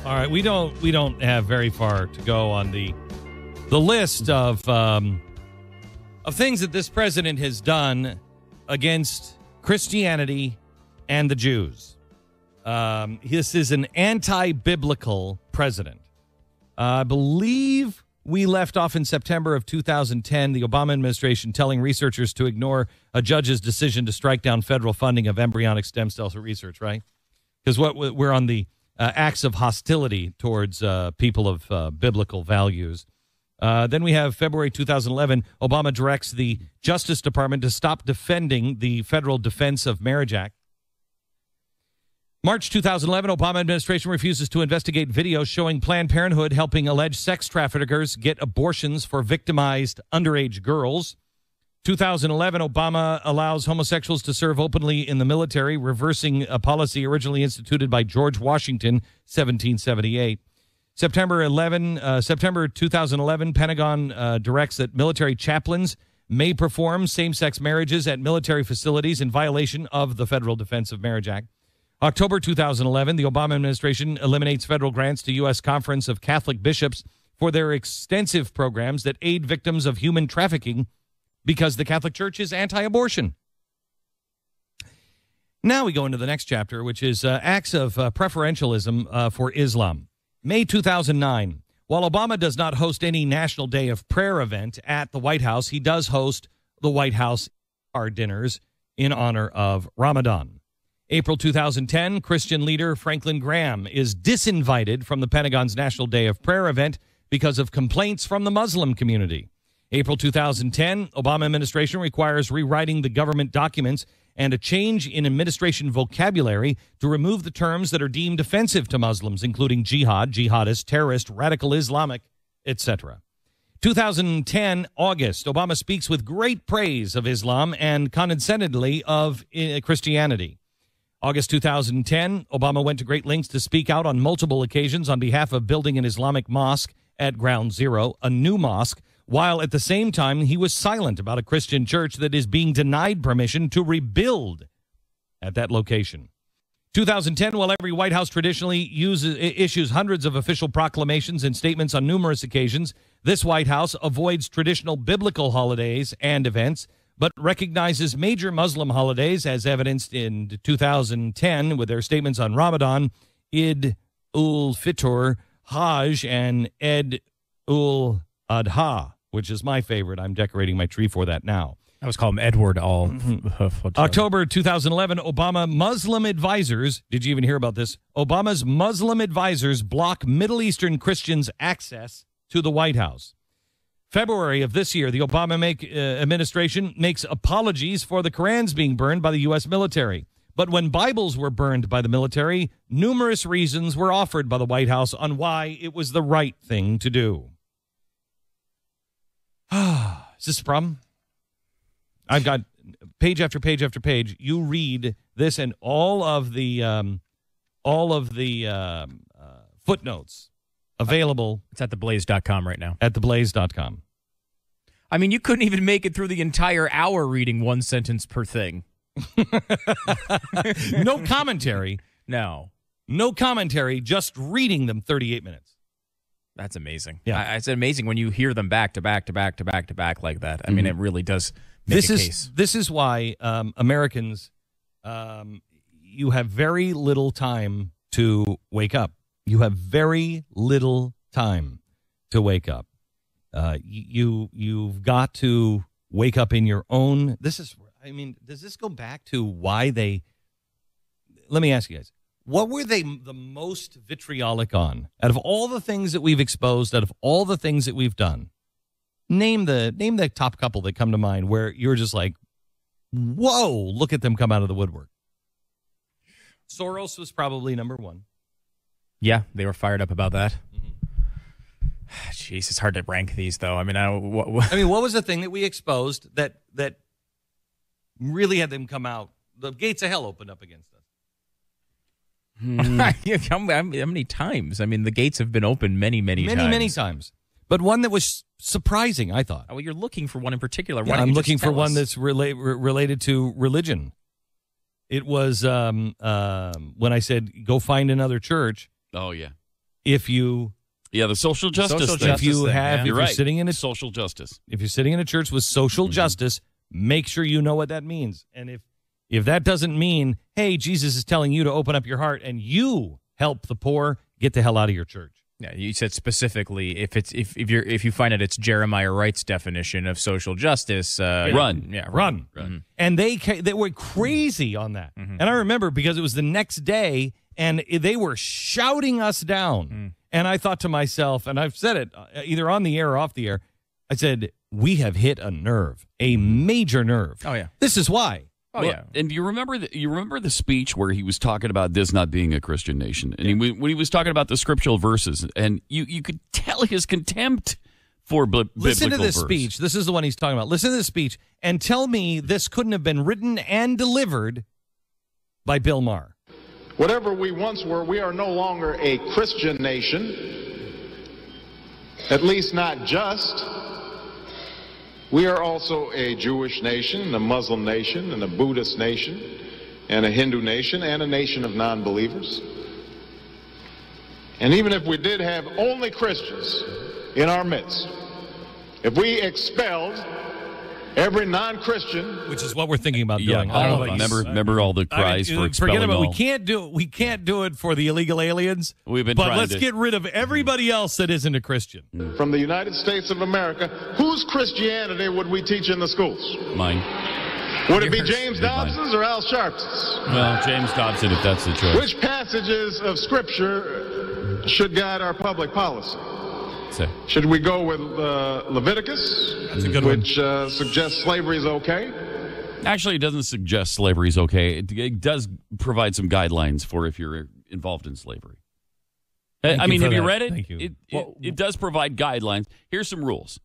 All right, we don't have very far to go on the list of things that this president has done against Christianity and the Jews. This is an anti-biblical president. I believe we left off in September of 2010, the Obama administration telling researchers to ignore a judge's decision to strike down federal funding of embryonic stem cell research, right? Because we're on the acts of hostility towards people of biblical values. Then we have February 2011, Obama directs the Justice Department to stop defending the Federal Defense of Marriage Act. March 2011, Obama administration refuses to investigate videos showing Planned Parenthood helping alleged sex traffickers get abortions for victimized underage girls. 2011, Obama allows homosexuals to serve openly in the military, reversing a policy originally instituted by George Washington, 1778. September 2011, Pentagon directs that military chaplains may perform same-sex marriages at military facilities in violation of the Federal Defense of Marriage Act. October 2011, the Obama administration eliminates federal grants to U.S. Conference of Catholic Bishops for their extensive programs that aid victims of human trafficking because the Catholic Church is anti-abortion. Now we go into the next chapter, which is acts of preferentialism for Islam. May 2009, while Obama does not host any National Day of Prayer event at the White House, he does host the White House dinners in honor of Ramadan. April 2010, Christian leader Franklin Graham is disinvited from the Pentagon's National Day of Prayer event because of complaints from the Muslim community. April 2010, Obama administration requires rewriting the government documents and a change in administration vocabulary to remove the terms that are deemed offensive to Muslims, including jihad, jihadist, terrorist, radical Islamic, etc. 2010, August, Obama speaks with great praise of Islam and condescendingly of Christianity. August 2010, Obama went to great lengths to speak out on multiple occasions on behalf of building an Islamic mosque at Ground Zero, a new mosque, while at the same time he was silent about a Christian church that is being denied permission to rebuild at that location. 2010, while every White House traditionally issues hundreds of official proclamations and statements on numerous occasions, this White House avoids traditional biblical holidays and events, but recognizes major Muslim holidays as evidenced in 2010 with their statements on Ramadan, Eid ul-Fitr, Hajj, and Eid ul-Adha, which is my favorite. I'm decorating my tree for that now. I was called Edward all. October 2011, Obama Muslim advisors, did you even hear about this? Obama's Muslim advisors block Middle Eastern Christians' access to the White House. February of this year, the Obama administration makes apologies for the Korans being burned by the U.S. military. But when Bibles were burned by the military, numerous reasons were offered by the White House on why it was the right thing to do. Is this a problem? I've got page after page after page. You read this and all of the footnotes available. It's at theblaze.com right now. At theblaze.com. I mean, you couldn't even make it through the entire hour reading one sentence per thing. No commentary. No. No commentary, just reading them 38 minutes. That's amazing. Yeah. It's amazing when you hear them back to back to back to back to back like that. I mean, it really does make a case. This is why Americans, you have very little time to wake up. You have very little time to wake up. You've got to wake up in your own. Does this go back to why they? Let me ask you guys. What were they the most vitriolic on? Out of all the things that we've exposed, out of all the things that we've done, name the top couple that come to mind where you're just like, whoa, look at them come out of the woodwork. Soros was probably number one. Yeah, they were fired up about that. Jeez, it's hard to rank these, though. I mean, what was the thing that we exposed that really had them come out? The gates of hell opened up against us. How many times? I mean, the gates have been opened many times. Many times. But one that was surprising, I thought. Well, you're looking for one in particular. Yeah, I'm looking for one that's related to religion. It was when I said, go find another church. Oh, yeah. If you the social justice thing. if you have, You're if right. you're sitting in a social justice. If you're sitting in a church with social justice, make sure you know what that means. And if that doesn't mean, hey, Jesus is telling you to open up your heart and you help the poor, get the hell out of your church. Yeah, you said specifically if you find out it's Jeremiah Wright's definition of social justice, run. Yeah, run. Mm-hmm. And they were crazy on that. Mm-hmm. And I remember because it was the next day and they were shouting us down. Mm. And I thought to myself, and I've said it either on the air or off the air, I said, we have hit a nerve, a major nerve. Oh, yeah. This is why. Oh, yeah. And do you remember the speech where he was talking about this not being a Christian nation? And when he was talking about the scriptural verses, and you could tell his contempt for biblical Listen to this verse. speech. This is the one he's talking about. Listen to this speech and tell me this couldn't have been written and delivered by Bill Maher. Whatever we once were, we are no longer a Christian nation, at least not just. We are also a Jewish nation, a Muslim nation, and a Buddhist nation, and a Hindu nation, and a nation of non-believers. And even if we did have only Christians in our midst, if we expelled every non-Christian, which is what we're thinking about doing. I don't know about remember all the cries for expelling forget about all. We can't do it for the illegal aliens. We've been but trying let's get rid of everybody else that isn't a Christian. from the United States of America, whose Christianity would we teach in the schools? Mine. Would it be James Dobson's or Al Sharpton's? Well, James Dobson, if that's the choice. Which passages of Scripture should guide our public policy? Should we go with Leviticus, That's a good one. which suggests slavery is okay? Actually, it doesn't suggest slavery is okay. It does provide some guidelines for if you're involved in slavery. Have you read it? Thank you. It does provide guidelines. Here's some rules.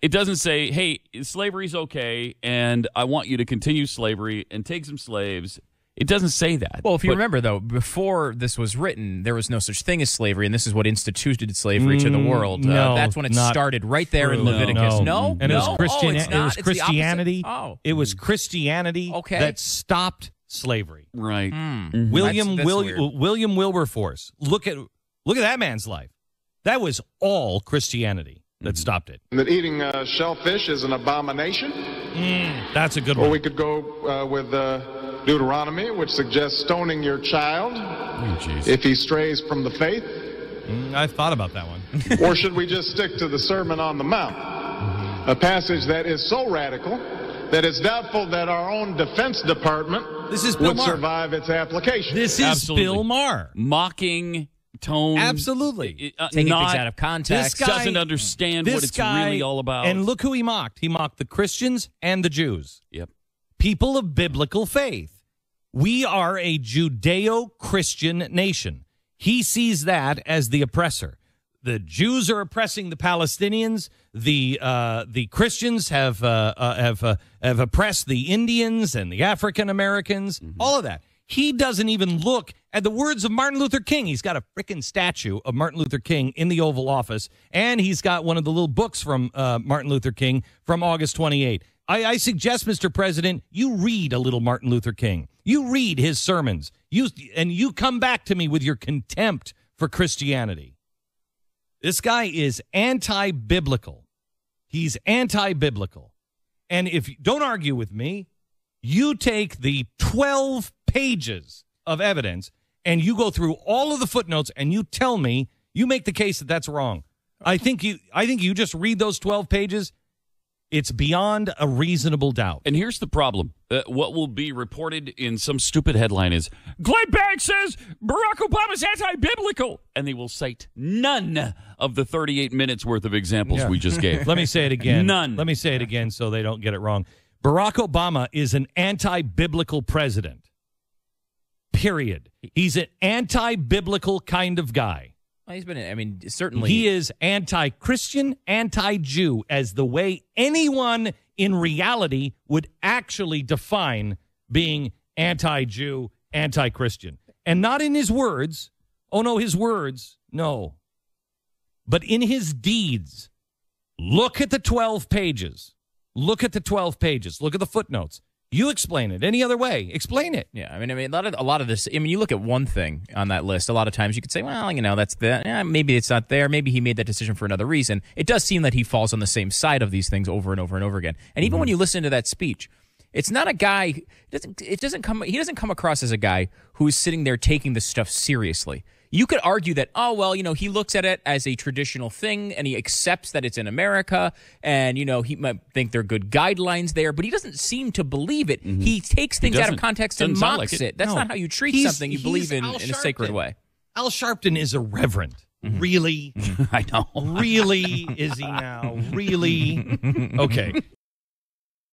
It doesn't say, hey, slavery's okay, and I want you to continue slavery and take some slaves. It doesn't say that. Well, if you remember, though, before this was written, there was no such thing as slavery, and this is what instituted slavery to the world. No, that's when it started, right there in true. Leviticus. No. And it was Christianity. Oh. It was Christianity that stopped slavery. Right. William That's weird. Wilberforce. Look at that man's life. That was all Christianity that stopped it. That eating shellfish is an abomination? That's a good Or one. we could go with Deuteronomy, which suggests stoning your child if he strays from the faith. I've thought about that one. Or should we just stick to the Sermon on the Mount? A passage that is so radical that it's doubtful that our own Defense Department would survive its application. This is Bill Maher. Mocking tone. Absolutely. Taking things out of context. This guy doesn't understand what it's really all about. And look who he mocked. He mocked the Christians and the Jews. Yep. People of biblical faith. We are a Judeo-Christian nation. He sees that as the oppressor. The Jews are oppressing the Palestinians. The Christians have oppressed the Indians and the African Americans. All of that. He doesn't even look at the words of Martin Luther King. He's got a frickin' statue of Martin Luther King in the Oval Office, and he's got one of the little books from Martin Luther King from August 28. I suggest, Mr. President, you read a little Martin Luther King. You read his sermons. You come back to me with your contempt for Christianity. This guy is anti-biblical. He's anti-biblical. And if you don't argue with me, you take the 12 pages of evidence and you go through all of the footnotes and you tell me, you make the case that that's wrong. I think you just read those 12 pages. It's beyond a reasonable doubt. And here's the problem. What will be reported in some stupid headline is, Glenn Beck says Barack Obama's anti-biblical. And they will cite none of the 38 minutes worth of examples we just gave. Let me say it again. None. Let me say it again so they don't get it wrong. Barack Obama is an anti-biblical president. Period. He's an anti-biblical kind of guy. Well, he's been, certainly. He is anti-Christian, anti-Jew, as the way anyone in reality would actually define being anti-Jew, anti-Christian. And not in his words. Oh, no, his words. No. But in his deeds. Look at the 12 pages. Look at the 12 pages. Look at the footnotes. You explain it any other way. Explain it. Yeah, I mean, a lot of this. I mean, you look at one thing on that list. A lot of times, you could say, well, that's maybe it's not there. Maybe he made that decision for another reason. It does seem that he falls on the same side of these things over and over and over again. And even when you listen to that speech, it's not a guy. He doesn't come across as a guy who is sitting there taking this stuff seriously. You could argue that, he looks at it as a traditional thing and he accepts that it's in America and, he might think there are good guidelines there, but he doesn't seem to believe it. Mm-hmm. He takes things out of context and mocks it. That's not how you treat something you believe in a sacred way. Al Sharpton is irreverent. Mm-hmm. Really? I know. Really? Is he now? Really? Okay.